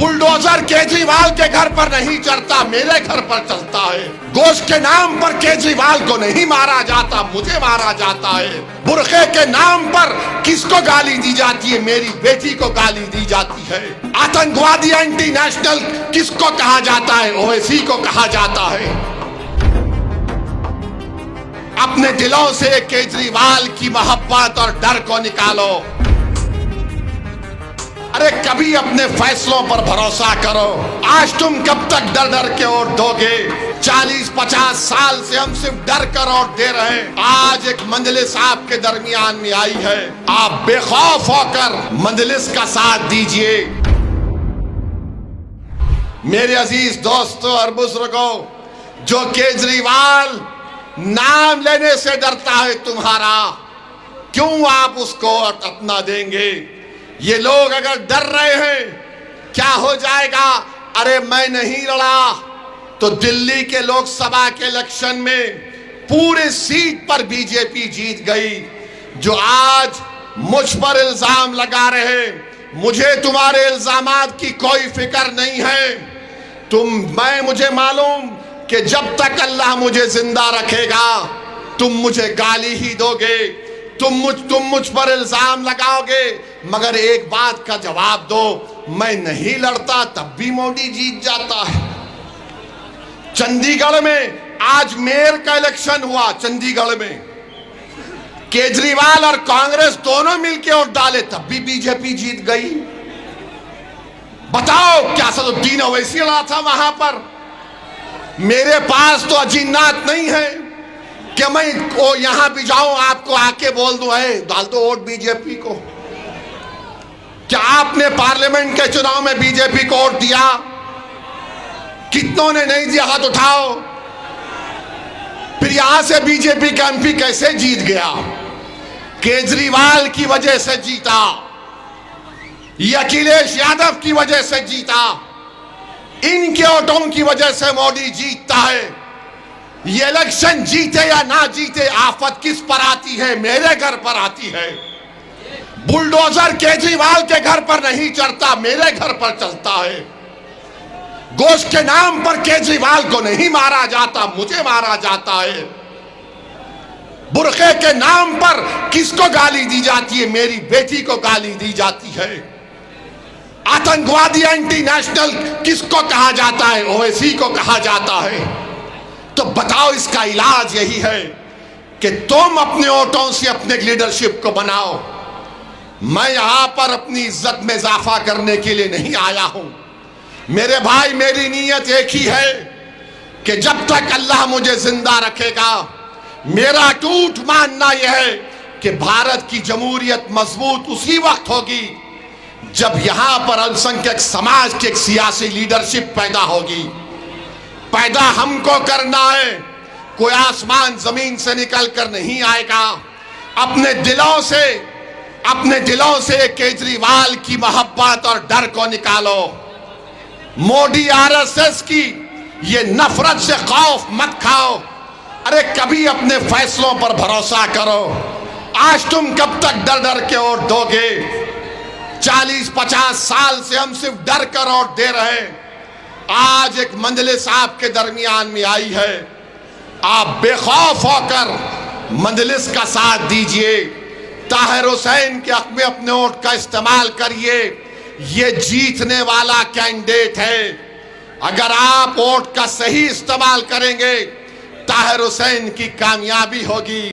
Bulldozer Kejriwal के घर पर नहीं चढ़ता, मेरे घर पर चलता है। गोश्त के नाम पर केजरीवाल को नहीं मारा जाता, मुझे मारा जाता है। बुरखे के नाम पर किसको गाली दी जाती है? मेरी बेटी को गाली दी जाती है। आतंकवादी एंटी नेशनल किसको कहा जाता है? ओवैसी को कहा जाता है। अपने दिलों से केजरीवाल की मोहब्बत और डर को निकालो। अरे कभी अपने फैसलों पर भरोसा करो। आज तुम कब तक डर डर के वोट दोगे? 40-50 साल से हम सिर्फ डर कर वोट दे रहे हैं। आज एक मंजलिस आपके दरमियान में आई है, आप बेखौफ होकर मंजलिस का साथ दीजिए। मेरे अजीज दोस्तों और बुजुर्गों, जो केजरीवाल नाम लेने से डरता है तुम्हारा, क्यों आप उसको अपना देंगे? ये लोग अगर डर रहे हैं क्या हो जाएगा? अरे मैं नहीं लड़ा तो दिल्ली के लोकसभा के इलेक्शन में पूरे सीट पर बीजेपी जीत गई। जो आज मुझ पर इल्जाम लगा रहे, मुझे तुम्हारे इल्जामात की कोई फिक्र नहीं है। मुझे मालूम कि जब तक अल्लाह मुझे जिंदा रखेगा तुम मुझे गाली ही दोगे, तुम मुझ पर इल्जाम लगाओगे, मगर एक बात का जवाब दो, मैं नहीं लड़ता तब भी मोदी जीत जाता है। चंडीगढ़ में आज मेयर का इलेक्शन हुआ, चंडीगढ़ में केजरीवाल और कांग्रेस दोनों मिलकर वोट डाले तब भी बीजेपी जीत गई। बताओ क्या असदुद्दीन ओवैसी लड़ा था वहां पर? मेरे पास तो अजीनात नहीं है कि मैं यहां भी जाऊं आपको आके बोल दूं है डाल दो वोट बीजेपी को। क्या आपने पार्लियामेंट के चुनाव में बीजेपी को वोट दिया? कितनों ने नहीं दिया? हाथ उठाओ। फिर यहां से बीजेपी का एमपी कैसे जीत गया? केजरीवाल की वजह से जीता, ये अखिलेश यादव की वजह से जीता, इनके वोटों की वजह से मोदी जीतता है। ये इलेक्शन जीते या ना जीते, आफत किस पर आती है? मेरे घर पर आती है। बुलडोजर केजरीवाल के घर पर नहीं चढ़ता, मेरे घर पर चलता है। गोश्त के नाम पर केजरीवाल को नहीं मारा जाता, मुझे मारा जाता है। बुरखे के नाम पर किसको गाली दी जाती है? मेरी बेटी को गाली दी जाती है। आतंकवादी एंटी नेशनल किसको कहा जाता है? ओवैसी को कहा जाता है। तो बताओ, इसका इलाज यही है कि तुम अपने वोटों से अपने लीडरशिप को बनाओ। मैं यहां पर अपनी इज्जत में इजाफा करने के लिए नहीं आया हूं। मेरे भाई, मेरी नीयत एक ही है कि जब तक अल्लाह मुझे जिंदा रखेगा, मेरा टूट मानना यह है कि भारत की जमहूरियत मजबूत उसी वक्त होगी जब यहां पर अल्पसंख्यक समाज की एक सियासी लीडरशिप पैदा होगी। पैदा हमको करना है, कोई आसमान जमीन से निकल कर नहीं आएगा। अपने दिलों से केजरीवाल की मोहब्बत और डर को निकालो। मोदी आरएसएस की ये नफरत से खौफ मत खाओ। अरे कभी अपने फैसलों पर भरोसा करो। आज तुम कब तक डर डर के वोट दोगे? 40-50 साल से हम सिर्फ डर कर वोट दे रहे हैं। आज एक मंजलिस आपके दरमियान में आई है, आप बेखौफ होकर मंजलिस का साथ दीजिए। ताहिर हुसैन के हक में अपने वोट का इस्तेमाल करिए। ये जीतने वाला कैंडिडेट है। अगर आप वोट का सही इस्तेमाल करेंगे, ताहिर हुसैन की कामयाबी होगी।